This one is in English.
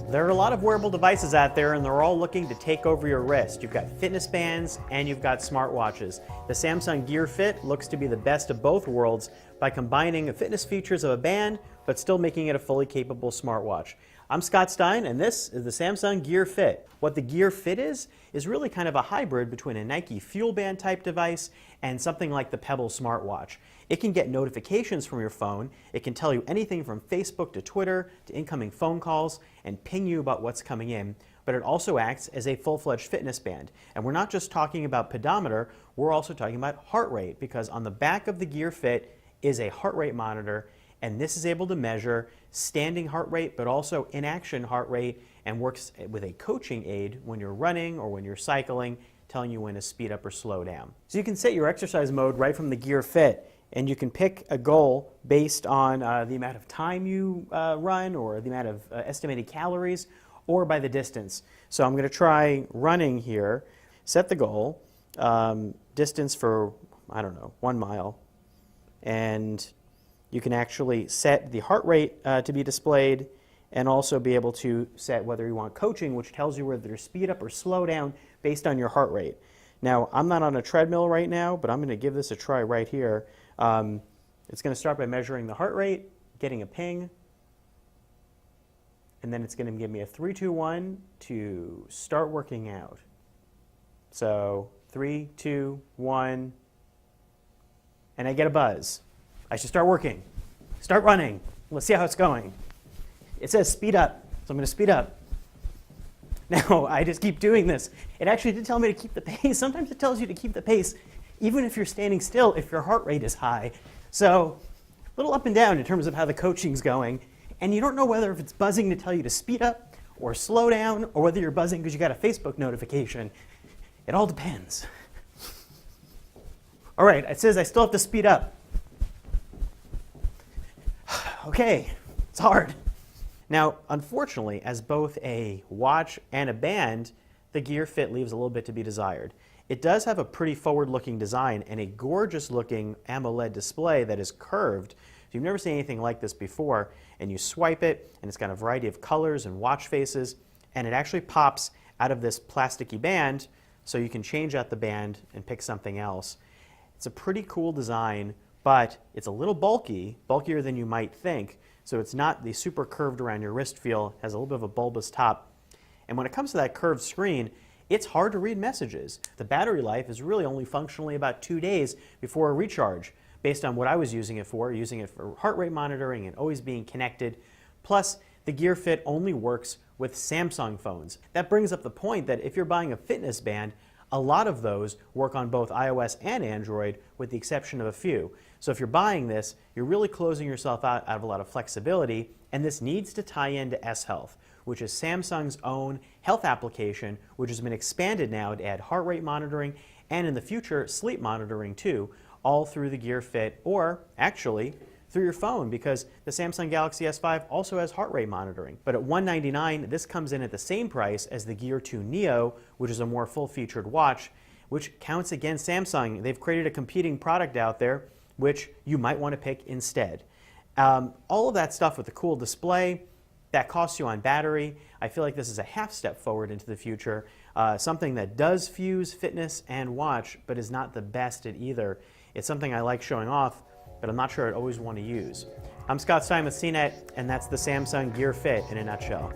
There are a lot of wearable devices out there and they're all looking to take over your wrist. You've got fitness bands and you've got smartwatches. The Samsung Gear Fit looks to be the best of both worlds by combining the fitness features of a band but still making it a fully capable smartwatch. I'm Scott Stein and this is the Samsung Gear Fit. What the Gear Fit is really kind of a hybrid between a Nike Fuel Band type device and something like the Pebble smartwatch. It can get notifications from your phone, it can tell you anything from Facebook to Twitter to incoming phone calls and ping you about what's coming in, but it also acts as a full-fledged fitness band. And we're not just talking about pedometer, we're also talking about heart rate, because on the back of the Gear Fit is a heart rate monitor, and this is able to measure standing heart rate but also inaction heart rate, and works with a coaching aid when you're running or when you're cycling, telling you when to speed up or slow down. So you can set your exercise mode right from the Gear Fit, and you can pick a goal based on the amount of time you run or the amount of estimated calories or by the distance. So I'm going to try running here, set the goal, distance for, I don't know, 1 mile, and you can actually set the heart rate to be displayed and also be able to set whether you want coaching, which tells you whether to speed up or slow down based on your heart rate. Now, I'm not on a treadmill right now, but I'm going to give this a try right here. It's going to start by measuring the heart rate, getting a ping, and then it's going to give me a 3, 2, 1 to start working out. So 3, 2, 1, and I get a buzz. I should start working, start running. Let's see how it's going. It says speed up, so I'm going to speed up. Now, I just keep doing this. It actually did tell me to keep the pace. Sometimes it tells you to keep the pace even if you're standing still, if your heart rate is high. So a little up and down in terms of how the coaching's going. And you don't know whether if it's buzzing to tell you to speed up or slow down, or whether you're buzzing because you got a Facebook notification. It all depends. All right, it says I still have to speed up. Okay, it's hard. Now, unfortunately, as both a watch and a band, the Gear Fit leaves a little bit to be desired. It does have a pretty forward-looking design and a gorgeous-looking AMOLED display that is curved. If you've never seen anything like this before, and you swipe it, and it's got a variety of colors and watch faces, and it actually pops out of this plasticky band, so you can change out the band and pick something else. It's a pretty cool design, but it's a little bulky, bulkier than you might think, so it's not the super curved around your wrist feel. It has a little bit of a bulbous top. And when it comes to that curved screen, it's hard to read messages. The battery life is really only functionally about 2 days before a recharge, based on what I was using it for heart rate monitoring and always being connected. Plus, the Gear Fit only works with Samsung phones. That brings up the point that if you're buying a fitness band, a lot of those work on both iOS and Android, with the exception of a few. So if you're buying this, you're really closing yourself out of a lot of flexibility, and this needs to tie into S Health, which is Samsung's own health application, which has been expanded now to add heart rate monitoring and in the future sleep monitoring too, all through the Gear Fit, or actually through your phone, because the Samsung Galaxy S5 also has heart rate monitoring. But at $199, this comes in at the same price as the Gear 2 Neo, which is a more full-featured watch, which counts against Samsung. They've created a competing product out there, which you might want to pick instead. All of that stuff with the cool display, that costs you on battery. I feel like this is a half step forward into the future, something that does fuse fitness and watch, but is not the best at either. It's something I like showing off, but I'm not sure I'd always want to use. I'm Scott Stein with CNET, and that's the Samsung Gear Fit in a nutshell.